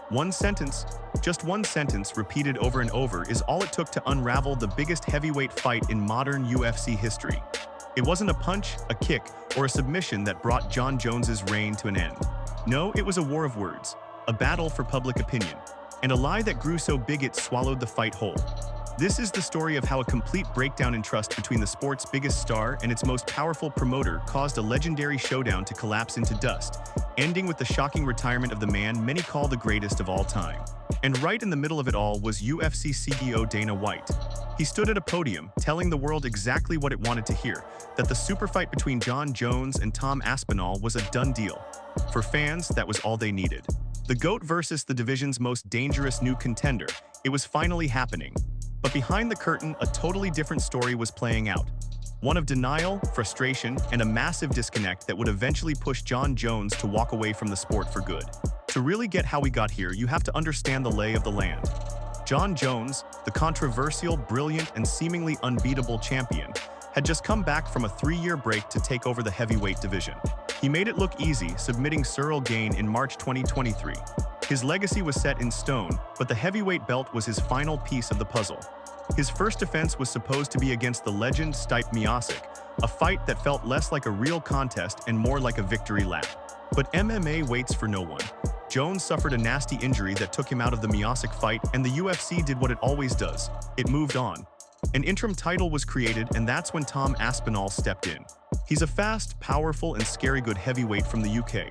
One sentence, just one sentence repeated over and over is all it took to unravel the biggest heavyweight fight in modern UFC history. It wasn't a punch, a kick, or a submission that brought Jon Jones's reign to an end. No, it was a war of words, a battle for public opinion, and a lie that grew so big it swallowed the fight whole. This is the story of how a complete breakdown in trust between the sport's biggest star and its most powerful promoter caused a legendary showdown to collapse into dust, ending with the shocking retirement of the man many call the greatest of all time. And right in the middle of it all was UFC CEO Dana White. He stood at a podium, telling the world exactly what it wanted to hear, that the super fight between Jon Jones and Tom Aspinall was a done deal. For fans, that was all they needed. The GOAT versus the division's most dangerous new contender. It was finally happening. But behind the curtain, a totally different story was playing out. One of denial, frustration, and a massive disconnect that would eventually push Jon Jones to walk away from the sport for good. To really get how we got here, you have to understand the lay of the land. Jon Jones, the controversial, brilliant, and seemingly unbeatable champion, had just come back from a 3-year break to take over the heavyweight division. He made it look easy, submitting Cyril Gane in March 2023. His legacy was set in stone, but the heavyweight belt was his final piece of the puzzle. His first defense was supposed to be against the legend Stipe Miocic, a fight that felt less like a real contest and more like a victory lap. But MMA waits for no one. Jones suffered a nasty injury that took him out of the Miocic fight, and the UFC did what it always does. It moved on. An interim title was created, and that's when Tom Aspinall stepped in. He's a fast, powerful, and scary good heavyweight from the UK.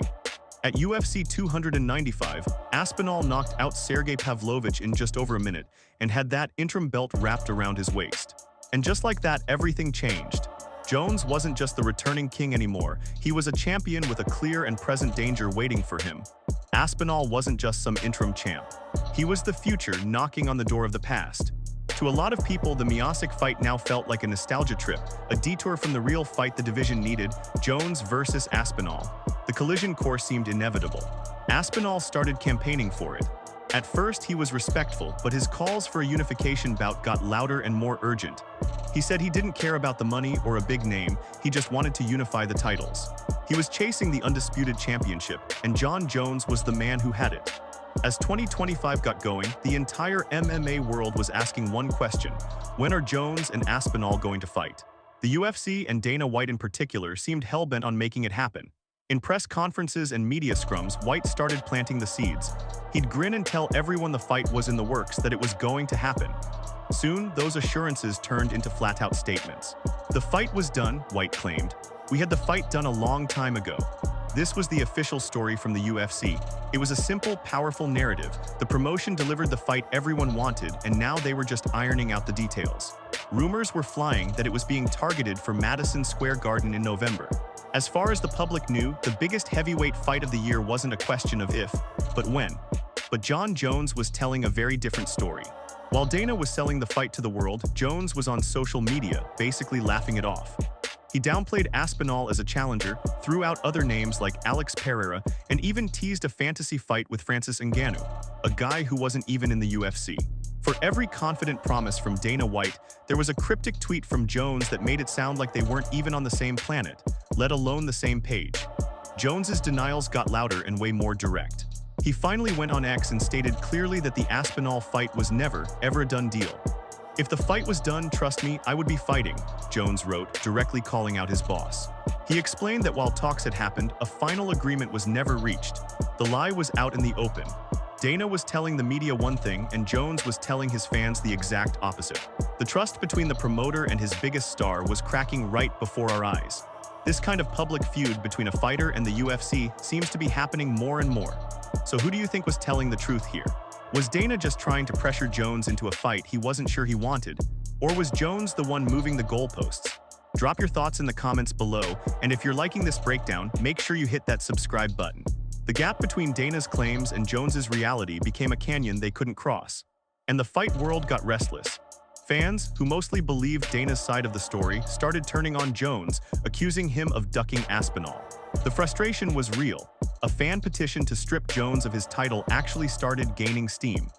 At UFC 295, Aspinall knocked out Sergey Pavlovich in just over a minute and had that interim belt wrapped around his waist. And just like that, everything changed. Jones wasn't just the returning king anymore, he was a champion with a clear and present danger waiting for him. Aspinall wasn't just some interim champ. He was the future knocking on the door of the past. To a lot of people, the Miocic fight now felt like a nostalgia trip, a detour from the real fight the division needed, Jones versus Aspinall. The collision course seemed inevitable. Aspinall started campaigning for it. At first, he was respectful, but his calls for a unification bout got louder and more urgent. He said he didn't care about the money or a big name, he just wanted to unify the titles. He was chasing the undisputed championship, and Jon Jones was the man who had it. As 2025 got going, the entire MMA world was asking one question: when are Jones and Aspinall going to fight? The UFC and Dana White in particular seemed hell-bent on making it happen. In press conferences and media scrums, White started planting the seeds. He'd grin and tell everyone the fight was in the works, that it was going to happen. Soon, those assurances turned into flat-out statements. The fight was done, White claimed. We had the fight done a long time ago. This was the official story from the UFC. It was a simple, powerful narrative. The promotion delivered the fight everyone wanted, and now they were just ironing out the details. Rumors were flying that it was being targeted for Madison Square Garden in November. As far as the public knew, the biggest heavyweight fight of the year wasn't a question of if, but when. But Jon Jones was telling a very different story. While Dana was selling the fight to the world, Jones was on social media, basically laughing it off. He downplayed Aspinall as a challenger, threw out other names like Alex Pereira, and even teased a fantasy fight with Francis Ngannou, a guy who wasn't even in the UFC. For every confident promise from Dana White, there was a cryptic tweet from Jones that made it sound like they weren't even on the same planet, let alone the same page. Jones's denials got louder and way more direct. He finally went on X and stated clearly that the Aspinall fight was never, ever a done deal. If the fight was done, trust me, I would be fighting, Jones wrote, directly calling out his boss. He explained that while talks had happened, a final agreement was never reached. The lie was out in the open. Dana was telling the media one thing, and Jones was telling his fans the exact opposite. The trust between the promoter and his biggest star was cracking right before our eyes. This kind of public feud between a fighter and the UFC seems to be happening more and more. So who do you think was telling the truth here? Was Dana just trying to pressure Jones into a fight he wasn't sure he wanted? Or was Jones the one moving the goalposts? Drop your thoughts in the comments below, and if you're liking this breakdown, make sure you hit that subscribe button. The gap between Dana's claims and Jones's reality became a canyon they couldn't cross. And the fight world got restless. Fans, who mostly believed Dana's side of the story, started turning on Jones, accusing him of ducking Aspinall. The frustration was real. A fan petition to strip Jones of his title actually started gaining steam.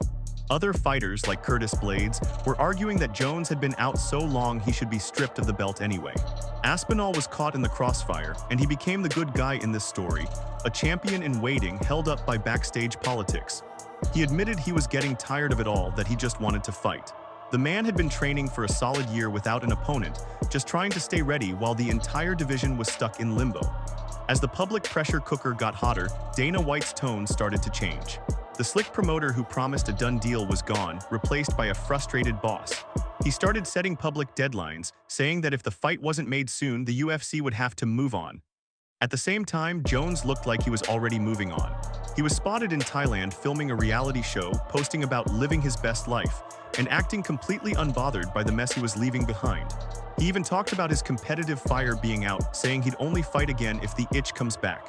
Other fighters, like Curtis Blades, were arguing that Jones had been out so long he should be stripped of the belt anyway. Aspinall was caught in the crossfire, and he became the good guy in this story, a champion in waiting held up by backstage politics. He admitted he was getting tired of it all, that he just wanted to fight. The man had been training for a solid year without an opponent, just trying to stay ready while the entire division was stuck in limbo. As the public pressure cooker got hotter, Dana White's tone started to change. The slick promoter who promised a done deal was gone, replaced by a frustrated boss. He started setting public deadlines, saying that if the fight wasn't made soon, the UFC would have to move on. At the same time, Jones looked like he was already moving on. He was spotted in Thailand filming a reality show, posting about living his best life, and acting completely unbothered by the mess he was leaving behind. He even talked about his competitive fire being out, saying he'd only fight again if the itch comes back.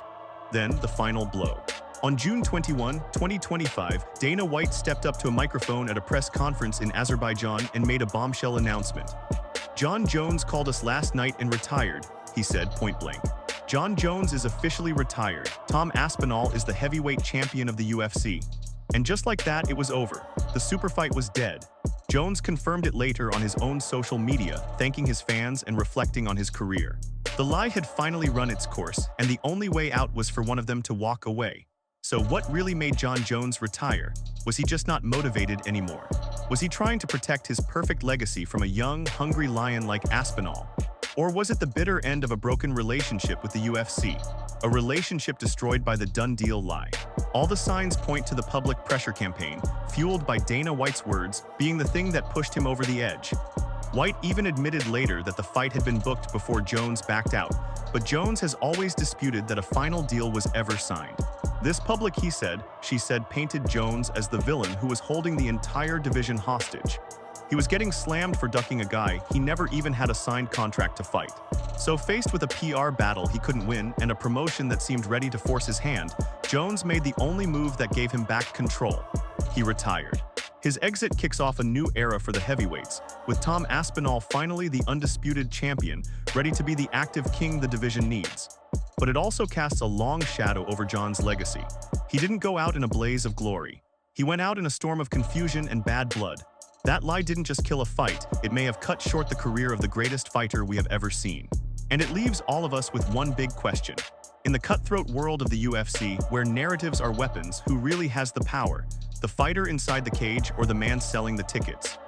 Then, the final blow. On June 21, 2025, Dana White stepped up to a microphone at a press conference in Azerbaijan and made a bombshell announcement. "Jon Jones called us last night and retired," he said point blank. Jon Jones is officially retired. Tom Aspinall is the heavyweight champion of the UFC. And just like that, it was over. The super fight was dead. Jones confirmed it later on his own social media, thanking his fans and reflecting on his career. The lie had finally run its course, and the only way out was for one of them to walk away. So what really made Jon Jones retire? Was he just not motivated anymore? Was he trying to protect his perfect legacy from a young, hungry lion like Aspinall? Or was it the bitter end of a broken relationship with the UFC? A relationship destroyed by the done deal lie. All the signs point to the public pressure campaign, fueled by Dana White's words, being the thing that pushed him over the edge. White even admitted later that the fight had been booked before Jones backed out, but Jones has always disputed that a final deal was ever signed. This public he said, she said painted Jones as the villain who was holding the entire division hostage. He was getting slammed for ducking a guy he never even had a signed contract to fight. So faced with a PR battle he couldn't win and a promotion that seemed ready to force his hand, Jones made the only move that gave him back control. He retired. His exit kicks off a new era for the heavyweights, with Tom Aspinall finally the undisputed champion, ready to be the active king the division needs. But it also casts a long shadow over Jon's legacy. He didn't go out in a blaze of glory. He went out in a storm of confusion and bad blood. That lie didn't just kill a fight, it may have cut short the career of the greatest fighter we have ever seen. And it leaves all of us with one big question. In the cutthroat world of the UFC, where narratives are weapons, who really has the power? The fighter inside the cage or the man selling the tickets?